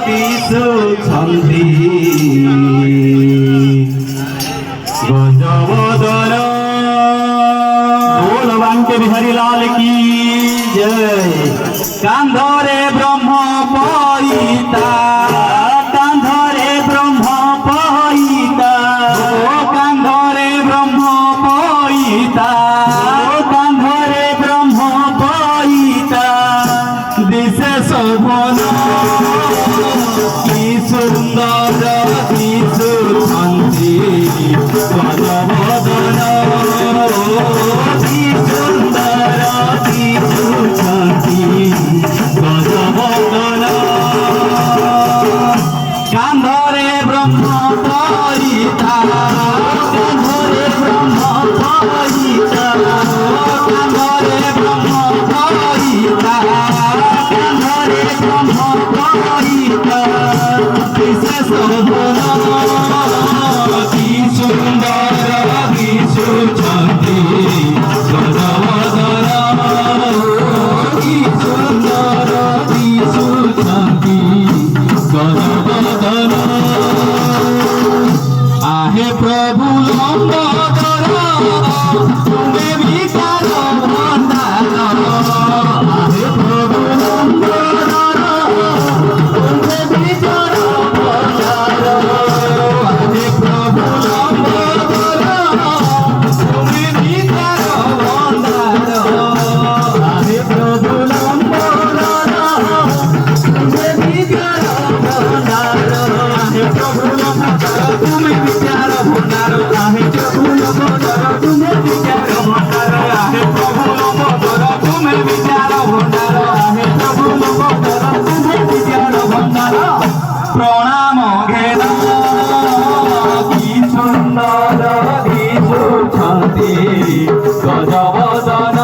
दिशुछन्ति गजवदन। बोल बांके बिहारी लाल की जय। कांधरे ब्रह्म पईता, कांधरे ब्रह्म पईता, कांधरे ब्रह्म पईता, कांधरे ब्रह्म पईता। दिशे शोभन की सुंदर दिशुछन्ति गजवदन। की सुंदर दिशुछन्ति गजवदन। कांधरे ब्रह्म पईता, कांधरे ब्रह्म पईता, कांधरे ब्रह्म पईता, कांधरे ब्रह्म पईता। दिशे शोभन की सुंदर दिशुछन्ति गजवदन। की सुंदर दिशुछन्ति गजवदन। आहे प्रभु लंबोदर तुम्हें विचार भंडार। आहे प्रभु लंबोदर तुम्हें विचार भंडार। आहे प्रभु लंबोदर तुम्हें विचार भंडार। आहे प्रभु लंबोदर तुम्हें विचार भंडार। आहे प्रभु लंबोदर तुम्हें विचार भंडार। आहे प्रभु लंबोदर तुम्हें विचार भंडार। आहे प्रभु लंबोदर तुम्हें विचार भंडार। आहे प्रभु लंबोदर तुम्हें विचार भंडार। प्रणाम घेन की सुंदर दिशुछन्ति गजवदन।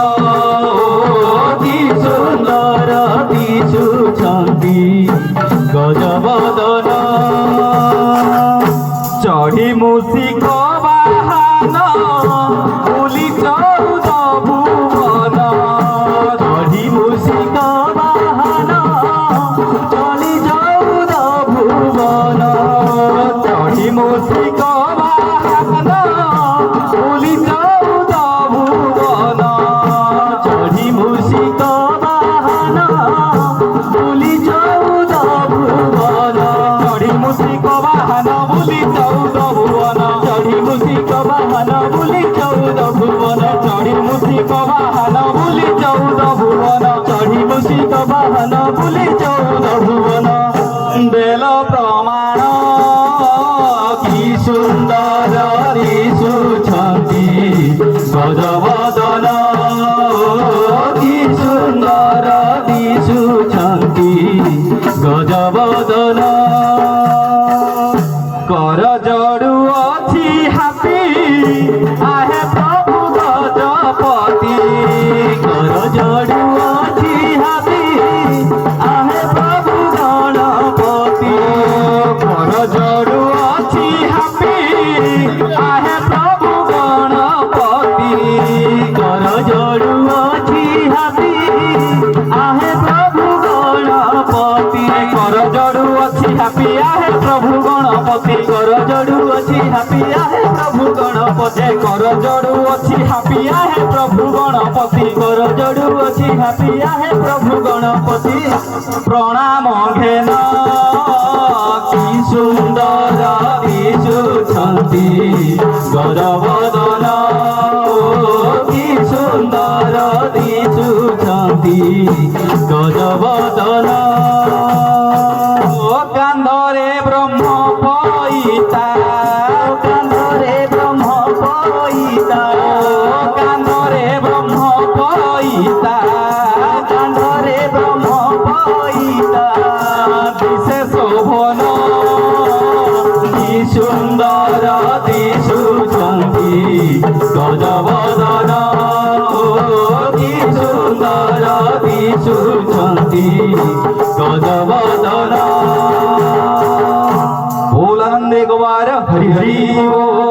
की सुंदर दिशुछन्ति गजवदन। चढ़ी मूषिक वाहन बुली 14 भुवन। चढ़ी मूषिक वाहन चली 14 भुवन। चढ़ी मूषिक वाहन बुली 14 भुवन। चढ़ी मूषिक वाहन बुली 14 भुवन। चढ़ी मूषिक वाहन बुली 14 भुवन। चढ़ी मूषिक वाहन बुली 14 भुवन। चढ़ी मूषिक वाहन बुली 14 भुवन। चढ़ी मूषिक वाहन बुली 14 भुवन। बेल प्रमाण की सुंदर दिशुछन्ति गजवदन। की सुंदर दिशुछन्ति गजवदन। कर जड़ु अछि हाथी आहे प्रभु गजपति। कर जड़ु अछि हाथी आहे प्रभु गणपति। कर जड़ु अछि हाथी आहे प्रभु गणपति। कर जड़ु अछि हाथी आहे प्रभु गणपति। कर जड़ु अछि हाथी आहे प्रभु गणपति। कर जड़ु अछि हाथी आहे प्रभु गणपति। कर जड़ु अछि हाथी आहे प्रभु गणपति। कर जड़ु अछि हाथी आहे प्रभु गणपति। प्रणाम घेन की सुंदर दिशुछन्ति गजवदन। की सुंदर दिशुछन्ति गजवदन। कांधरे ब्रह्म पईता, कांधरे ब्रह्म पईता, कांधरे ब्रह्म पईता, कांधरे ब्रह्म पईता। दिशे शोभन की सुंदर दिशुछन्ति गजवदन। की सुंदर दिशुछन्ति गजवदन। बोल आनंद एक बार हरि हरि बोल।